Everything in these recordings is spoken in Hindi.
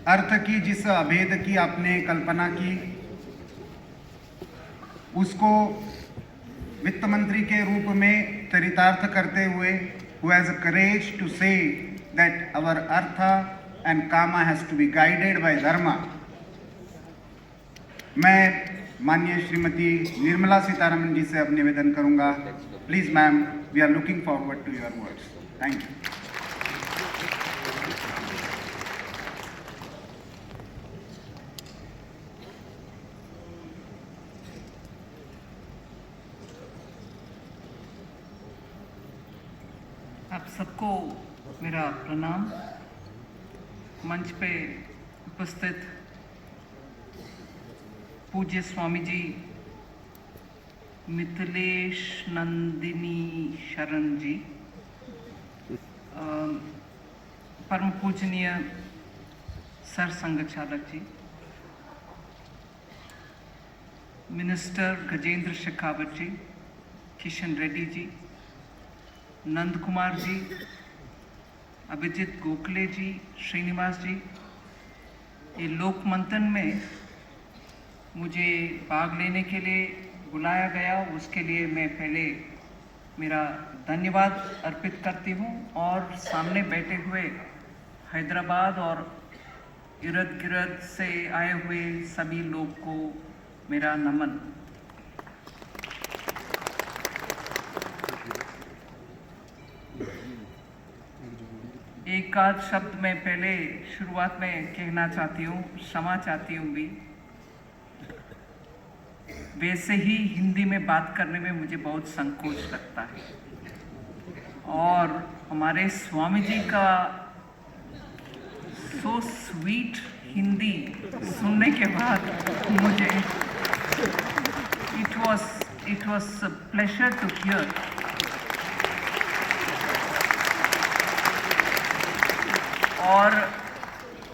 अर्थ की, जिस अभेद की आपने कल्पना की, उसको वित्त मंत्री के रूप में चरितार्थ करते हुए, who has a courage to say that our artha and kama has to be guided by dharma, मैं माननीय श्रीमती निर्मला सीतारमण जी से अब निवेदन करूंगा, please ma'am, we are looking forward to your words. Thank you. आप सबको मेरा प्रणाम। मंच पे उपस्थित पूज्य स्वामी जी मिथिलेश नंदिनी शरण जी, परम पूजनीय सर संघ चालक जी, मिनिस्टर गजेंद्र शेखावत जी, किशन रेड्डी जी, नंद कुमार जी, अभिजीत गोखले जी, श्रीनिवास जी, ये लोक मंथन में मुझे भाग लेने के लिए बुलाया गया, उसके लिए मैं पहले मेरा धन्यवाद अर्पित करती हूँ और सामने बैठे हुए हैदराबाद और इर्द गिर्द से आए हुए सभी लोग को मेरा नमन। एक आध शब्द मैं पहले शुरुआत में कहना चाहती हूँ, क्षमा चाहती हूँ भी। वैसे ही हिंदी में बात करने में मुझे बहुत संकोच लगता है और हमारे स्वामी जी का सो स्वीट हिंदी सुनने के बाद मुझे it was a pleasure to hear. और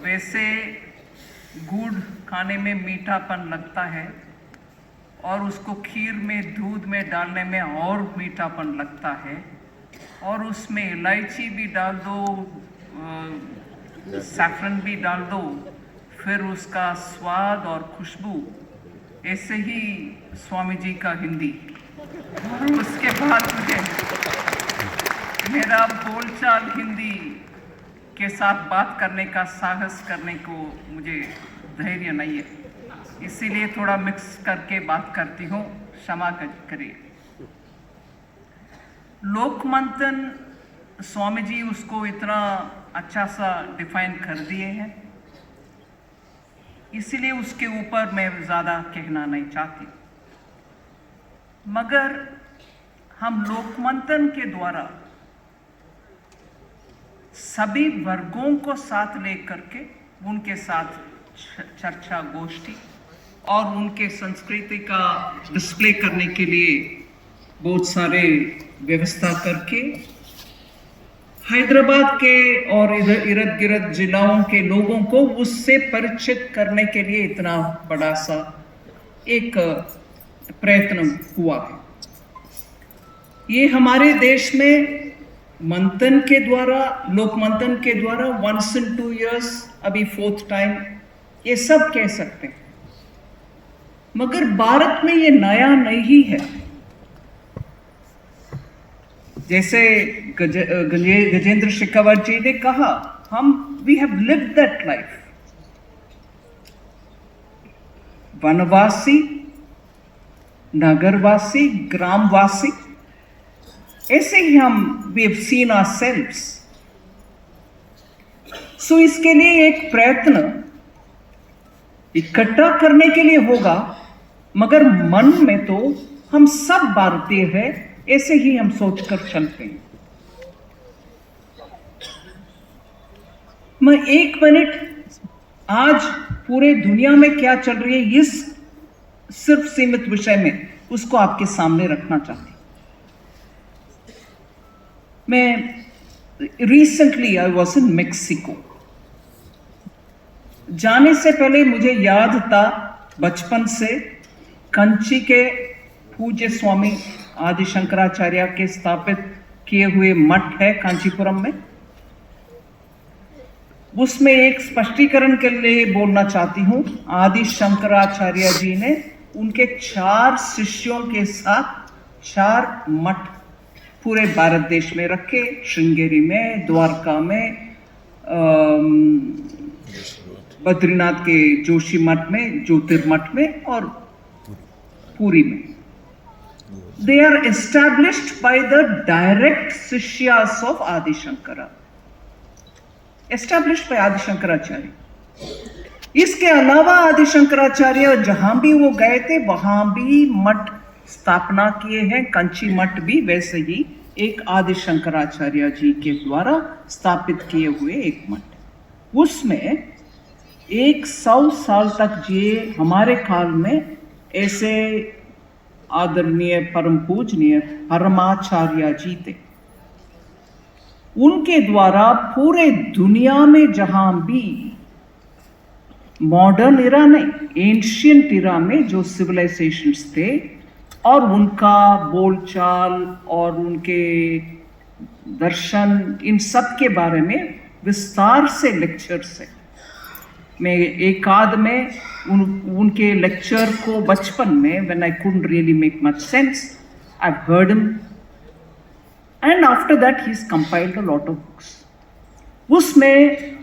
वैसे गुड़ खाने में मीठापन लगता है और उसको खीर में दूध में डालने में और मीठापन लगता है और उसमें इलायची भी डाल दो, सैफरन भी डाल दो, फिर उसका स्वाद और खुशबू। ऐसे ही स्वामी जी का हिंदी। और उसके बाद मुझे मेरा बोलचाल हिंदी के साथ बात करने का साहस करने को मुझे धैर्य नहीं है, इसीलिए थोड़ा मिक्स करके बात करती हूँ, क्षमा करिए। लोक मंथन स्वामी जी उसको इतना अच्छा सा डिफाइन कर दिए हैं, इसीलिए उसके ऊपर मैं ज़्यादा कहना नहीं चाहती। मगर हम लोक मंथन के द्वारा सभी वर्गों को साथ लेकर के उनके साथ चर्चा गोष्ठी और उनके संस्कृति का डिस्प्ले करने के लिए बहुत सारे व्यवस्था करके हैदराबाद के और इर्द गिर्द जिलाओं के लोगों को उससे परिचित करने के लिए इतना बड़ा सा एक प्रयत्न हुआ है। ये हमारे देश में मंथन के द्वारा, लोक मंथन के द्वारा once in 2 years, अभी 4th टाइम, ये सब कह सकते हैं। मगर भारत में ये नया नहीं है। जैसे गजेंद्र शेखावत जी ने कहा, we have lived that life. वनवासी, नगरवासी, ग्रामवासी, ऐसे ही we have seen ourselves. So इसके लिए एक प्रयत्न इकट्ठा करने के लिए होगा, मगर मन में तो हम सब भारतीय हैं, ऐसे ही हम सोचकर चलते हैं। मैं 1 मिनट आज पूरे दुनिया में क्या चल रही है इस सिर्फ सीमित विषय में उसको आपके सामने रखना चाहती हूं। मैं recently I was in Mexico. जाने से पहले मुझे याद था बचपन से कंची के पूज्य स्वामी आदि शंकराचार्य के स्थापित किए हुए मठ है कांचीपुरम में। उसमें एक स्पष्टीकरण के लिए बोलना चाहती हूँ। आदि शंकराचार्य जी ने उनके 4 शिष्यों के साथ 4 मठ पूरे भारत देश में रखे, श्रृंगेरी में, द्वारका में, बद्रीनाथ के जोशी मठ में, ज्योतिर्मठ में और पुरी में। They are established by the direct Sishyas of Adi Shankara. Established by Adi Shankaracharya. इसके अलावा आदि शंकराचार्य जहां भी वो गए थे वहां भी मठ स्थापना किए हैं। कंची मठ भी वैसे ही एक आदि शंकराचार्य जी के द्वारा स्थापित किए हुए एक मठ। उसमें 100 साल तक जिए हमारे काल में ऐसे आदरणीय परम पूजनीय परमाचार्य जी थे। उनके द्वारा पूरे दुनिया में जहां भी मॉडर्न इरा नहीं, एंशियंट इरा में जो सिविलाइजेशंस थे और उनका बोलचाल और उनके दर्शन, इन सब के बारे में विस्तार से लेक्चर्स है। मैं एक आध में उनके लेक्चर को बचपन में when I couldn't really make much sense, I've heard him, and after that he's compiled a lot of books. उसमें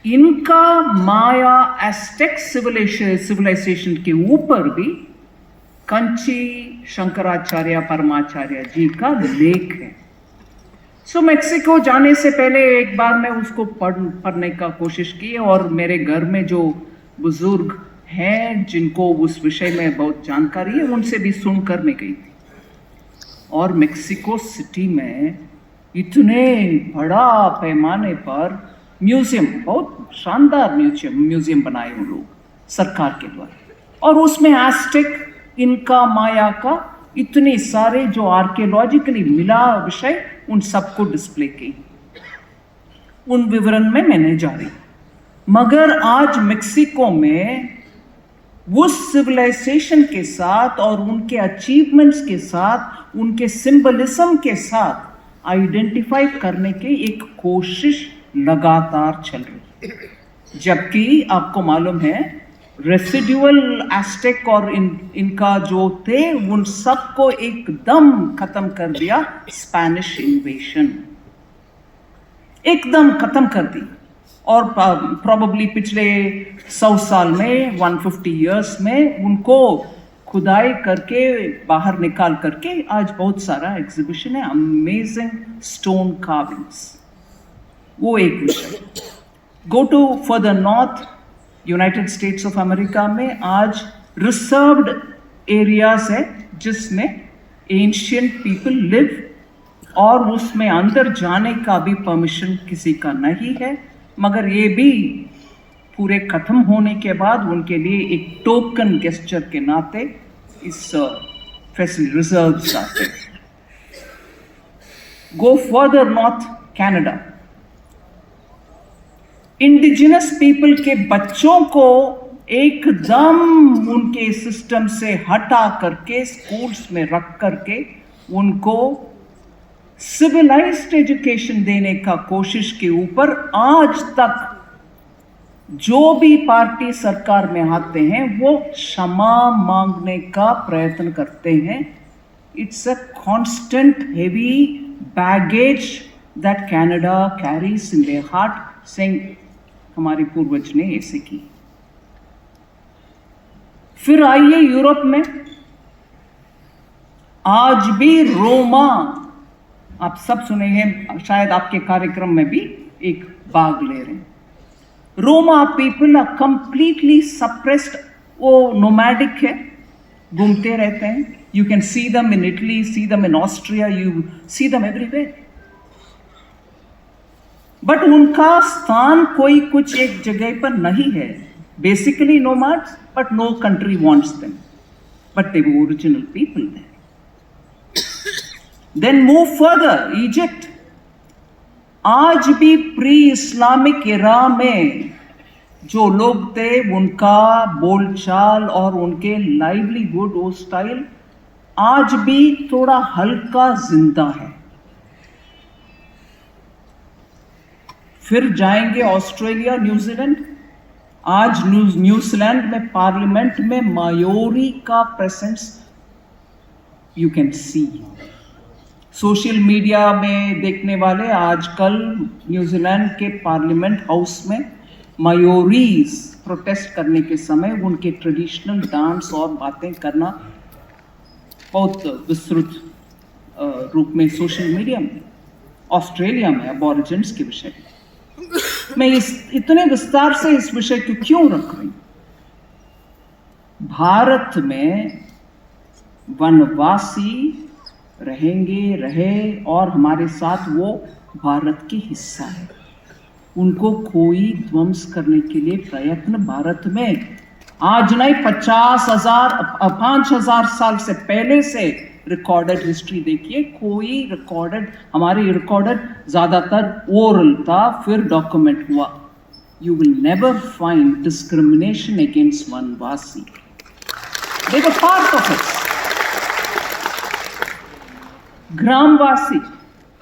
इनका माया एस्टेक सिविलाइजेशन के ऊपर भी कंची शंकराचार्य परमाचार्य जी का लेख है। सो मेक्सिको जाने से पहले एक बार मैं उसको पढ़ने का कोशिश की और मेरे घर में जो बुजुर्ग हैं जिनको उस विषय में बहुत जानकारी है उनसे भी सुनकर मैं गई थी। और मेक्सिको सिटी में इतने बड़ा पैमाने पर म्यूजियम, बहुत शानदार म्यूजियम बनाए उन लोग सरकार के द्वारा, और उसमें एस्टेक, इनका, माया का इतने सारे जो आर्कियोलॉजिकली मिला विषय उन सबको डिस्प्ले की। उन विवरण में मैं नहीं जा रही, मगर आज मेक्सिको में उस सिविलाइजेशन के साथ और उनके अचीवमेंट्स के साथ, उनके सिंबलिज्म के साथ आइडेंटिफाई करने की एक कोशिश लगातार चल रही है। जबकि आपको मालूम है रेसिड्यूअल एस्टेक और इनका जो थे उन सबको एकदम खत्म कर दिया स्पेनिश इन्वेशन, एकदम खत्म कर दी। और प्रोबेबली पिछले 100 साल में 150 इयर्स में उनको खुदाई करके बाहर निकाल करके आज बहुत सारा एग्जीबिशन है, अमेजिंग स्टोन कार्विंग्स। वो एक विषय। Go to further north, United States of America में आज रिजर्व्ड एरियाज है जिसमें एंशियंट पीपल लिव, और उसमें अंदर जाने का भी परमिशन किसी का नहीं है। मगर ये भी पूरे खत्म होने के बाद उनके लिए एक टोकन गेस्चर के नाते इस फैसिलिटी रिजर्व्स आते हैं। Go further north, Canada, indigenous people के बच्चों को एकदम उनके सिस्टम से हटा करके स्कूल्स में रख करके उनको सिविलाइज्ड एजुकेशन देने का कोशिश के ऊपर आज तक जो भी पार्टी सरकार में आते हैं वो क्षमा मांगने का प्रयत्न करते हैं। It's a constant heavy baggage that Canada carries in their heart, saying हमारे पूर्वज ने ऐसे की। फिर आइए यूरोप में, आज भी रोमा, आप सब सुने हैं, शायद आपके कार्यक्रम में भी एक भाग ले रहे हैं। Roma people are completely suppressed, वो नोमैडिक है, घूमते रहते हैं। यू कैन सी दम इन इटली, सी दम इन ऑस्ट्रिया, यू सी दम एवरीवेयर। बट उनका स्थान कोई कुछ एक जगह पर नहीं है। Basically nomads, but no country wants them, but they were original people there. Then move further, Egypt. आज भी प्री इस्लामिक इरा में जो लोग थे उनका बोलचाल और उनके लाइवलीहुड, वो स्टाइल आज भी थोड़ा हल्का जिंदा है। फिर जाएंगे ऑस्ट्रेलिया, न्यूजीलैंड। आज न्यूजीलैंड में पार्लियामेंट में मायोरी का presence you can see. Social media में देखने वाले आजकल न्यूजीलैंड के पार्लियामेंट हाउस में मायोरीज प्रोटेस्ट करने के समय उनके ट्रेडिशनल डांस और बातें करना बहुत विस्तृत रूप में सोशल मीडिया में। ऑस्ट्रेलिया में अबॉरिजिन्स के विषय में मैं इतने विस्तार से इस विषय को क्यों रख रही हूं? भारत में वनवासी रहे और हमारे साथ वो भारत की हिस्सा है। उनको कोई ध्वंस करने के लिए प्रयत्न भारत में आज नहीं 5,000 साल से पहले से रिकॉर्डेड हिस्ट्री देखिए। कोई रिकॉर्डेड, हमारे रिकॉर्डेड ज्यादातर ओरल था, फिर डॉक्यूमेंट हुआ। You will never find discrimination against वनवासी। दे वर पार्ट ऑफ इट। ग्रामवासी,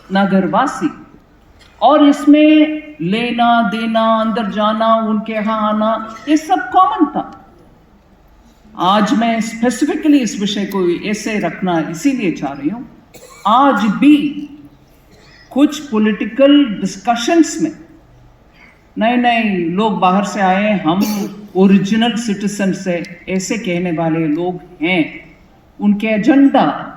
नगरवासी, और इसमें लेना देना, अंदर जाना, उनके यहां आना, ये सब कॉमन था। आज मैं स्पेसिफिकली इस विषय को ऐसे रखना इसीलिए चाह रही हूं। आज भी कुछ पॉलिटिकल डिस्कशंस में नए लोग बाहर से आए, हम ओरिजिनल सिटीजन से ऐसे कहने वाले लोग हैं। उनके एजेंडा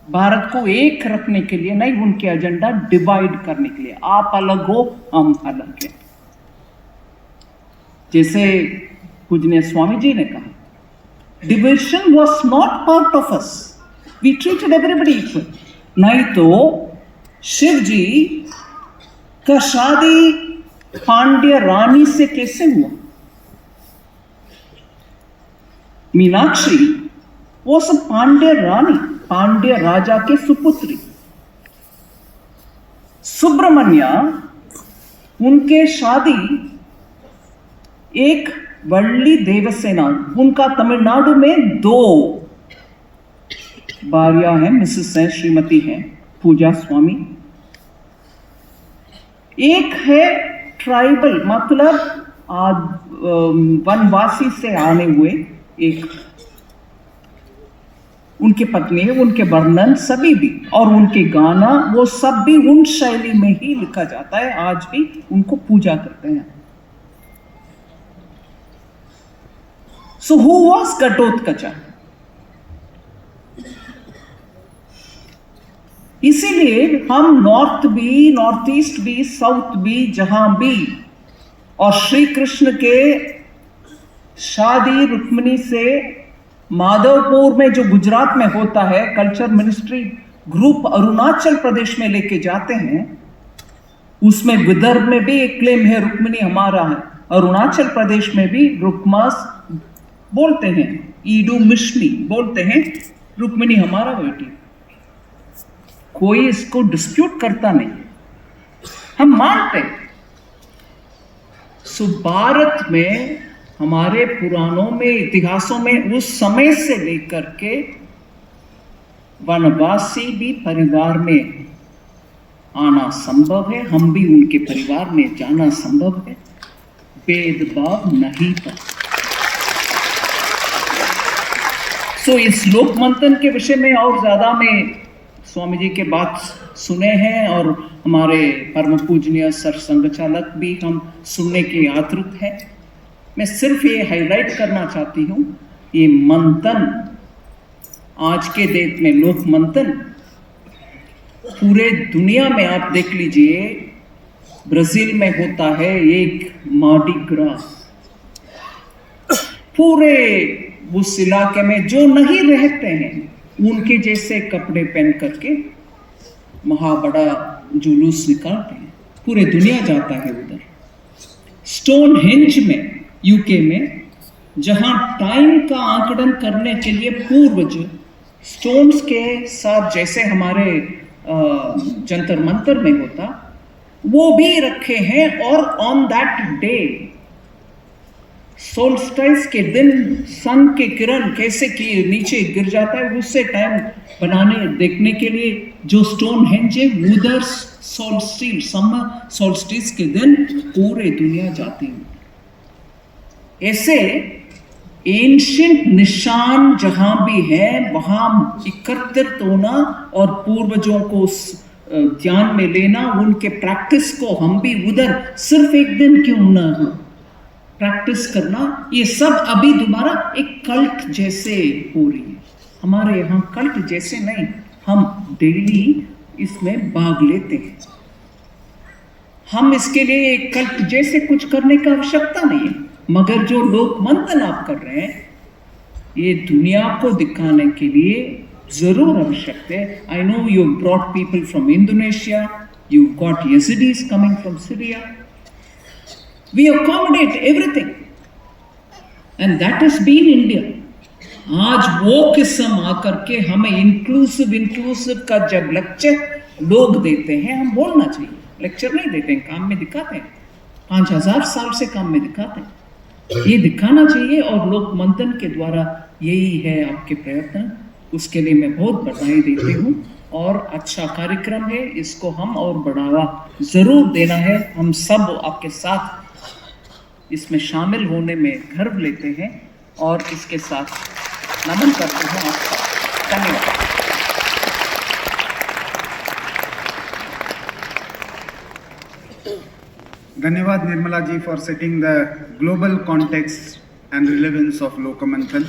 भारत को एक रखने के लिए नहीं, उनके एजेंडा डिवाइड करने के लिए। आप अलग हो, हम अलग हैं। जैसे पूजनीय स्वामी जी ने कहा, division was not part of us, we treated everybody equal. नहीं तो शिव जी का शादी पांड्य रानी से कैसे हुआ? मीनाक्षी वो सब पांड्य रानी, पांड्य राजा के सुपुत्री। सुब्रमण्य उनके शादी एक वल्ली देवसेना, उनका तमिलनाडु में 2 भार्या हैं, मिसेस हैं, श्रीमती हैं, पूजा स्वामी। एक है ट्राइबल, मतलब वनवासी से आने हुए एक उनके पत्नी है। उनके वर्णन सभी भी और उनके गाना वो सब भी उन शैली में ही लिखा जाता है। आज भी उनको पूजा करते हैं। So who was Ghatotkacha? इसीलिए हम नॉर्थ भी, नॉर्थ ईस्ट भी, साउथ भी, जहां भी, और श्री कृष्ण के शादी रुक्मिणी से माधवपुर में जो गुजरात में होता है, culture ministry group Arunachal Pradesh में लेके जाते हैं। उसमें विदर्भ में भी एक क्लेम है रुक्मिणी हमारा है, अरुणाचल प्रदेश में भी रुक्मास बोलते हैं, ईडू मिश्मी बोलते हैं, रुक्मिणी हमारा बेटी। कोई इसको डिस्प्यूट करता नहीं, हम मानते। सो भारत में हमारे पुराणों में, इतिहासों में उस समय से लेकर के वनवासी भी परिवार में आना संभव है, हम भी उनके परिवार में जाना संभव है। भेदभाव नहीं था। सो इस लोक मंथन के विषय में और ज्यादा मैं स्वामी जी के बात सुने हैं और हमारे परम पूजनीय सर संघ चालक भी हम सुनने के आतुर हैं। मैं सिर्फ ये हाईलाइट करना चाहती हूँ, ये मंथन आज के डेट में लोक मंथन पूरे दुनिया में आप देख लीजिए। ब्राजील में होता है एक मार्डी ग्रा, पूरे उस इलाके में जो नहीं रहते हैं उनके जैसे कपड़े पहन करके बड़ा जुलूस निकालते हैं, पूरे दुनिया जाता है उधर। स्टोन हेंज में, यूके में, जहां टाइम का आंकड़न करने के लिए पूर्वज स्टोन्स के साथ, जैसे हमारे जंतर मंतर में होता, वो भी रखे हैं। और ऑन दैट डे सोल्स्टाइस के दिन सन के किरण कैसे कि नीचे गिर जाता है, उससे टाइम बनाने देखने के लिए जो स्टोन हेंज है, उधर सोल्स्टिस, समर सोल्स्टिस के दिन पूरे दुनिया जाती है। ऐसे एंशिएंट निशान जहां भी है वहां एकत्रित होना और पूर्वजों को ध्यान में लेना, उनके प्रैक्टिस को हम भी उधर सिर्फ एक दिन क्यों ना प्रैक्टिस करना, ये सब अभी दोबारा एक कल्ट जैसे हो रही है। हमारे यहाँ कल्ट जैसे नहीं, हम डेली इसमें भाग लेते हैं। हम इसके लिए एक कल्ट जैसे कुछ करने की आवश्यकता नहीं है, मगर जो लोक मंथन आप कर रहे हैं ये दुनिया को दिखाने के लिए जरूर आवश्यक है। I know you brought people from Indonesia, you got Yazidis coming from Syria, we accommodate everything and that is been India. आज वो किस्म आकर के हमें इंक्लूसिव का जब लेक्चर लोग देते हैं, हम बोलना चाहिए, लेक्चर नहीं देते हैं, काम में दिखाते हैं, 5000 साल से काम में दिखाते हैं, ये दिखाना चाहिए। और लोक मंथन के द्वारा यही है आपके प्रयत्न, उसके लिए मैं बहुत बधाई देती हूँ। और अच्छा कार्यक्रम है, इसको हम और बढ़ावा जरूर देना है। हम सब आपके साथ इसमें शामिल होने में गर्व लेते हैं और इसके साथ नमन करते हैं आपका। धन्यवाद। धन्यवाद Nirmala ji for setting the global context and relevance of Lokamanthan.